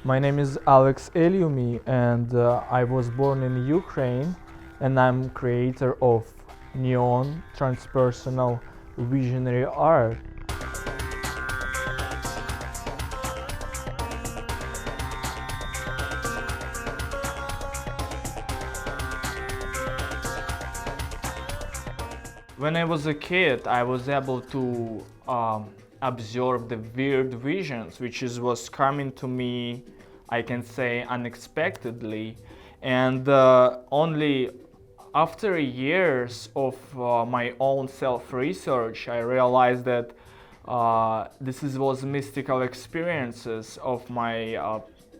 My name is Aliume, and I was born in Ukraine, and I'm creator of neon transpersonal visionary art. When I was a kid, I was able to observe the weird visions, which was coming to me, I can say, unexpectedly. And only after years of my own self-research, I realized that was mystical experiences of my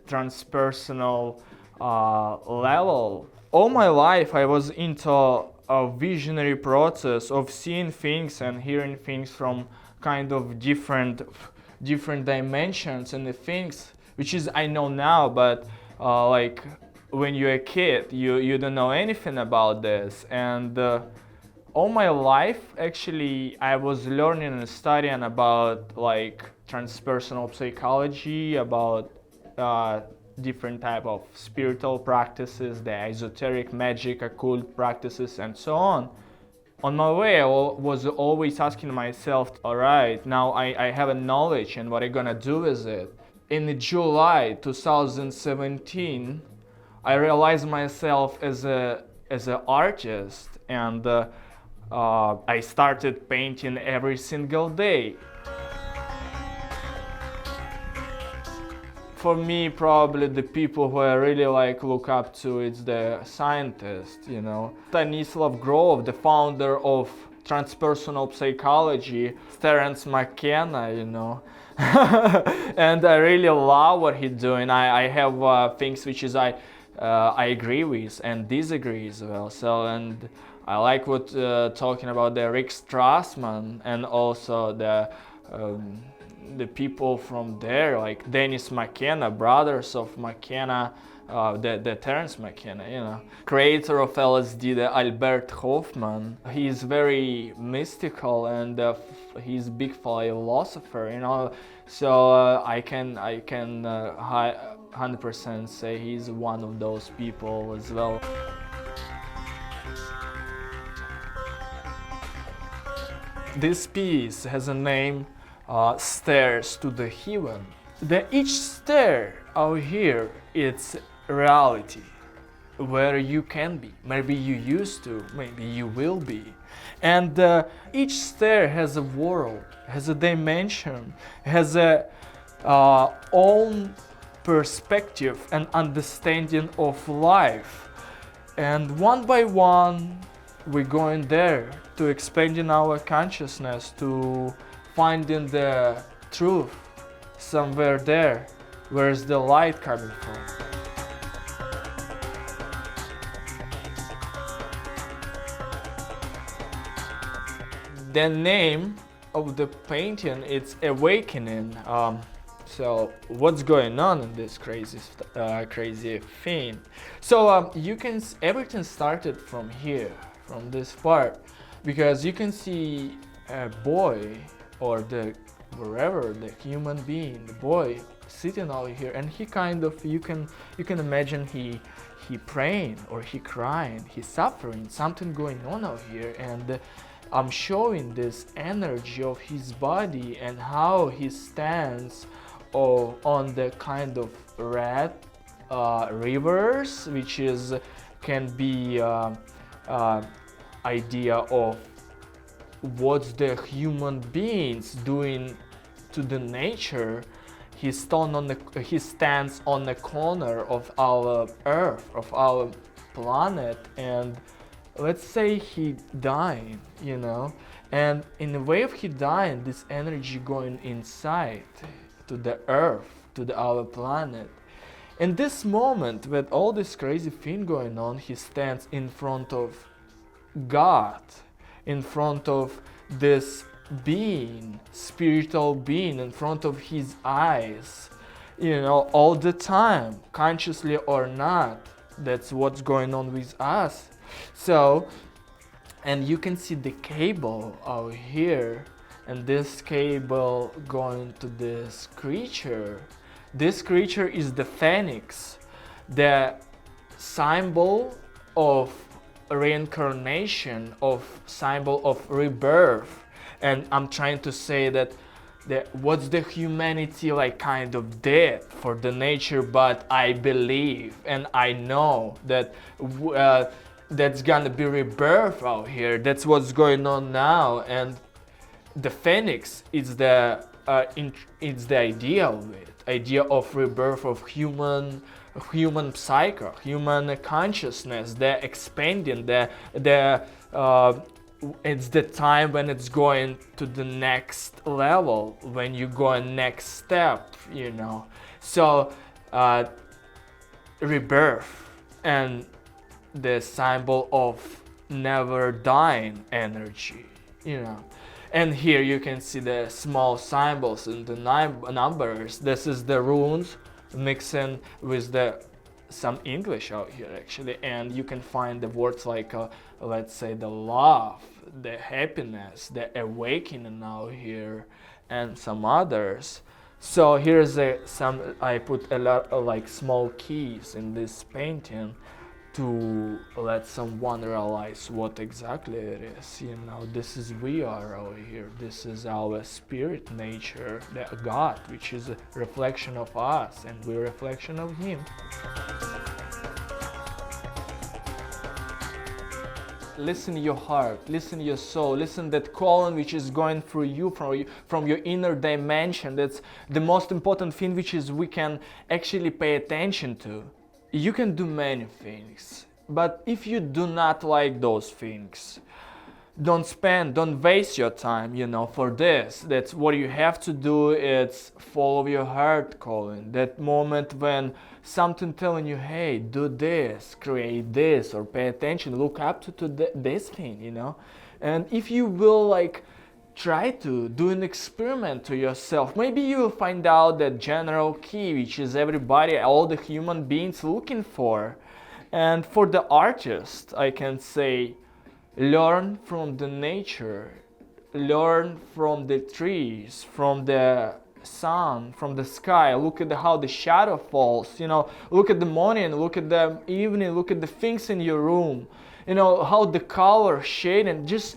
transpersonal level. All my life, I was into a visionary process of seeing things and hearing things from kind of different dimensions and the things which is I know now, but like when you're a kid, you don't know anything about this. And all my life, actually, I was learning and studying about like transpersonal psychology, about different type of spiritual practices, the esoteric magic, occult practices, and so on. On my way, I was always asking myself, all right, now I have a knowledge, and what am I gonna do with it? In July 2017, I realized myself as an artist, and I started painting every single day. For me, probably the people who I really look up to, it's the scientists, you know. Stanislav Grof, the founder of transpersonal psychology, Terence McKenna, you know. And I really love what he's doing. I have things which is I agree with and disagree as well. So, and I like what talking about the Rick Strassman and also the people from there, like Dennis McKenna, brothers of McKenna, the Terence McKenna, you know. Creator of LSD, the Albert Hofmann. He's very mystical and he's a big philosopher, you know. So I can 100% say he's one of those people as well. This piece has a name, Stairs to the Heaven. Each stair out here, it's reality, where you can be. Maybe you used to, maybe you will be. And each stair has a world, has a dimension, has a own perspective and understanding of life. And one by one, we're going there to expanding our consciousness, to finding the truth somewhere there. Where's the light coming from? The name of the painting, it's Awakening. So what's going on in this crazy thing? So everything started from here, from this part, because you can see a boy or wherever the human being, the boy sitting out here, and he kind of, you can imagine he praying or he crying, he's suffering, something going on out here, and I'm showing this energy of his body and how he stands on the kind of red rivers, which can be idea of what's the human beings doing to the nature. He stands on the corner of our earth, of our planet, and let's say he dying, you know, and in the way of he dying, this energy going inside to the earth, to our planet. In this moment, with all this crazy thing going on, he stands in front of God, in front of this being, spiritual being, in front of his eyes, you know, all the time, consciously or not. That's what's going on with us. So, and you can see the cable out here, and this cable going to this creature. This creature is the phoenix, the symbol of reincarnation, of symbol of rebirth. And I'm trying to say that what's the humanity like kind of dead for the nature, but I believe and I know that that's gonna be rebirth out here. That's what's going on now, and the phoenix is it's the idea of it, idea of rebirth of human psyche, human consciousness, the expanding, the it's the time when it's going to the next level, when you go a next step, you know. So rebirth and the symbol of never dying energy, you know. And here you can see the small symbols and the numbers. This is the runes mixing with some English out here actually, and you can find the words like let's say the love, the happiness, the awakening out here, and some others. So here's I put a lot of like small keys in this painting to let someone realize what exactly it is. You know, this is we are over here. This is our spirit nature, the God, which is a reflection of us, and we're a reflection of Him. Listen to your heart, listen to your soul, listen that calling which is going through you, from your inner dimension. That's the most important thing which is we can actually pay attention to. You can do many things, but if you do not like those things, don't waste your time, you know, for this. That's what you have to do. It's follow your heart calling. That moment when something telling you, hey, do this, create this, or pay attention, look up to this thing, you know. And if you will like try to do an experiment to yourself, maybe you will find out that general key which is everybody, all the human beings looking for. And for the artist, I can say, learn from the nature, learn from the trees, from the sun, from the sky. Look at how the shadow falls, you know, look at the morning, look at the evening, look at the things in your room, you know, how the color shade, and just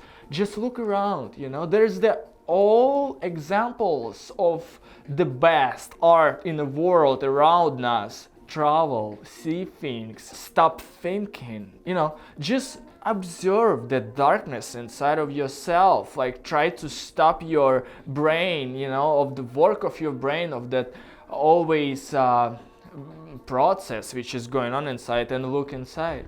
look around, you know. There's all examples of the best art in the world around us. Travel, see things, stop thinking, you know, just observe the darkness inside of yourself. Like try to stop your brain, you know, of the work of your brain, of that always process which is going on inside, and look inside.